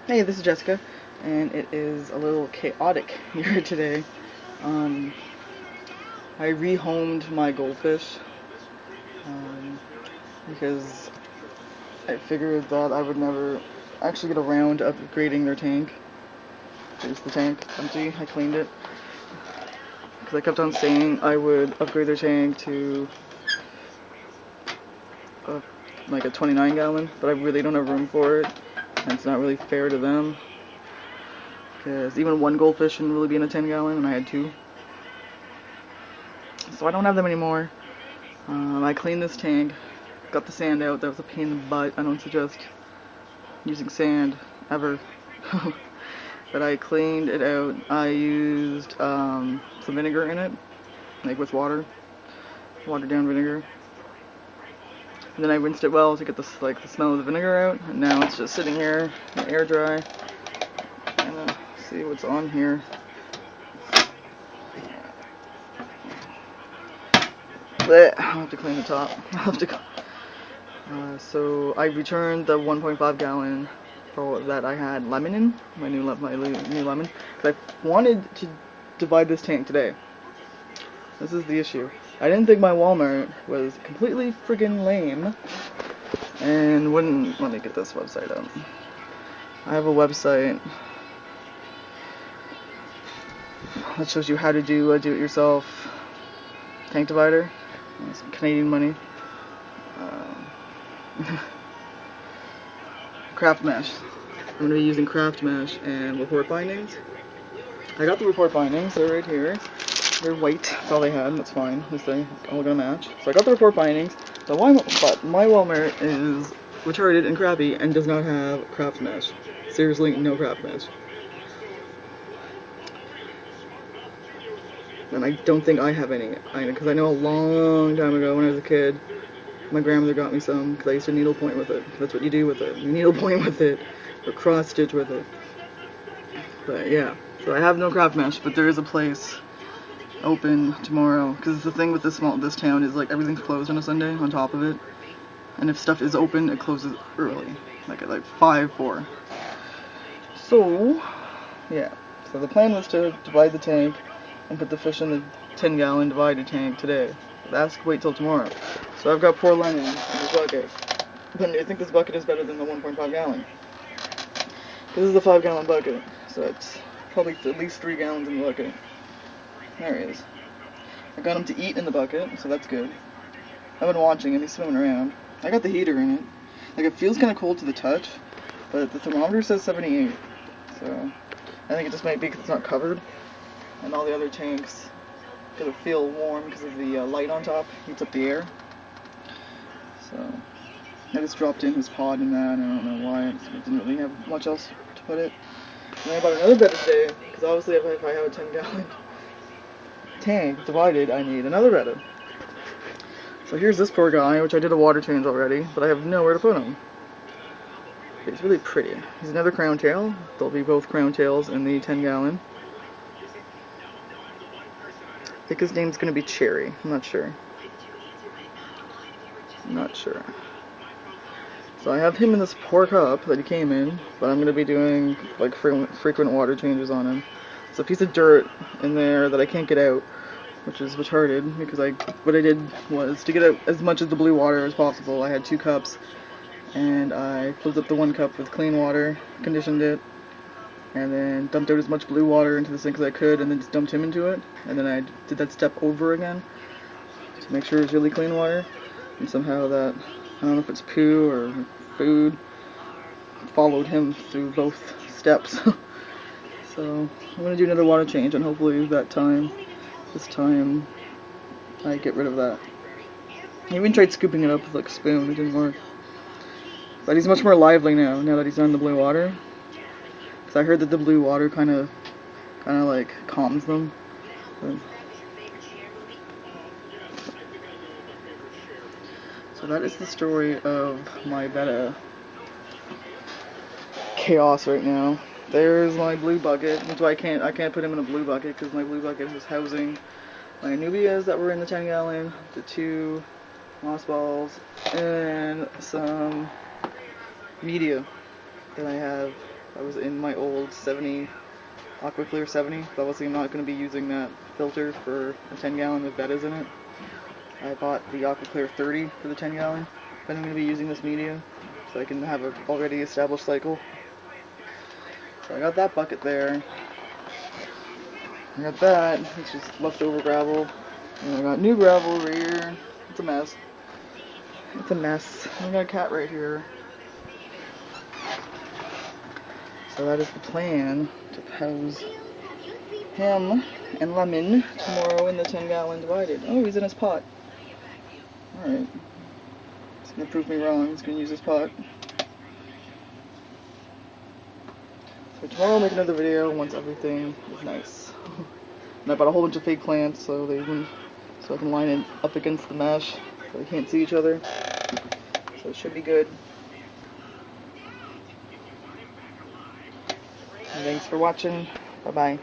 Hey, this is Jessica, and it is a little chaotic here today. Um, I rehomed my goldfish um, because I figured that I would never actually get around to upgrading their tank. Here's the tank, empty. I cleaned it because I kept on saying I would upgrade their tank to a, like a 29 gallon, but I really don't have room for it, and it's not really fair to them because even one goldfish shouldn't really be in a 10 gallon, and I had two. So I don't have them anymore. I cleaned this tank, got the sand out. That was a pain in the butt. I don't suggest using sand ever. But I cleaned it out. I used some vinegar in it, like with watered down vinegar. And then I rinsed it well to get the smell of the vinegar out. And now it's just sitting here, air dry. And see what's on here. Blech, I'll have to clean the top. I'll have to. So I returned the 1.5 gallon that I had lemon in, my new lemon. Because I wanted to divide this tank today. This is the issue. I didn't think my Walmart was completely friggin' lame and wouldn't let me get this website up. I have a website that shows you how to do a do-it-yourself tank divider. Some Canadian money. Craft mesh. I'm going to be using craft mesh and report bindings. I got the report bindings, they're right here. They're white, that's all they had, that's fine. At least they all gonna match. So I got the report bindings, but my Walmart is retarded and crappy and does not have craft mesh. Seriously, no craft mesh. And I don't think I have any, because I know a long time ago when I was a kid, my grandmother got me some, because I used to needle point with it. That's what you do with it. You needle point with it, or cross stitch with it. But yeah, so I have no craft mesh, but there is a place open tomorrow, because the thing with this town is like everything's closed on a Sunday on top of it, and if stuff is open it closes early, like at 5-4. So yeah, so the plan was to divide the tank and put the fish in the 10 gallon divided tank today. That's wait till tomorrow. So I've got poor lemon in this bucket, but I think this bucket is better than the 1.5 gallon. This is the 5 gallon bucket, so it's probably at least 3 gallons in the bucket. There he is. I got him to eat in the bucket, so that's good. I've been watching him, he's swimming around. I got the heater in it. Like, it feels kind of cold to the touch, but the thermometer says 78. So, I think it just might be because it's not covered. And all the other tanks, because it feel warm because of the light on top, heats up the air. So, I just dropped in his pod in that, and I don't know why. I didn't really have much else to put it. And I bought another betta today, because obviously if I have a 10 gallon tank divided, I need another betta. So here's this poor guy, which I did a water change already, but I have nowhere to put him. He's really pretty. He's another crown tail. They'll be both crown tails in the 10 gallon. I think his name's going to be Cherry. I'm not sure. So I have him in this poor cup that he came in, but I'm going to be doing like frequent water changes on him. There's a piece of dirt in there that I can't get out, which is retarded, because what I did was to get out as much of the blue water as possible. I had 2 cups, and I filled up the 1 cup with clean water, conditioned it, and then dumped out as much blue water into the sink as I could, and then just dumped him into it, and then I did that step over again to make sure it's really clean water, and somehow that, I don't know if it's poo or food, followed him through both steps. So I'm going to do another water change, and hopefully this time I get rid of that. I even tried scooping it up with like a spoon, it didn't work. But he's much more lively now that he's on the blue water. Because I heard that the blue water kind of like calms them. But so that is the story of my Betta Chaos right now. There's my blue bucket, which I can't put him in a blue bucket because my blue bucket was housing my Nubias that were in the 10 gallon, the 2 moss balls, and some media that I have I was in my old 70, Aqua Clear 70, but obviously I'm not going to be using that filter for a 10 gallon with bettas in it. I bought the Aqua Clear 30 for the 10 gallon, but I'm going to be using this media, so I can have an already established cycle. So I got that bucket there. I got that, it's just leftover gravel. And I got new gravel over here. It's a mess. It's a mess. I got a cat right here. So that is the plan, to house him and Lemon tomorrow in the 10 gallon divided. Oh, he's in his pot. Alright. He's gonna prove me wrong. He's gonna use his pot. So tomorrow I'll make another video once everything is nice. And I bought a whole bunch of fake plants so I can line it up against the mesh so they can't see each other. So it should be good. And thanks for watching. Bye bye.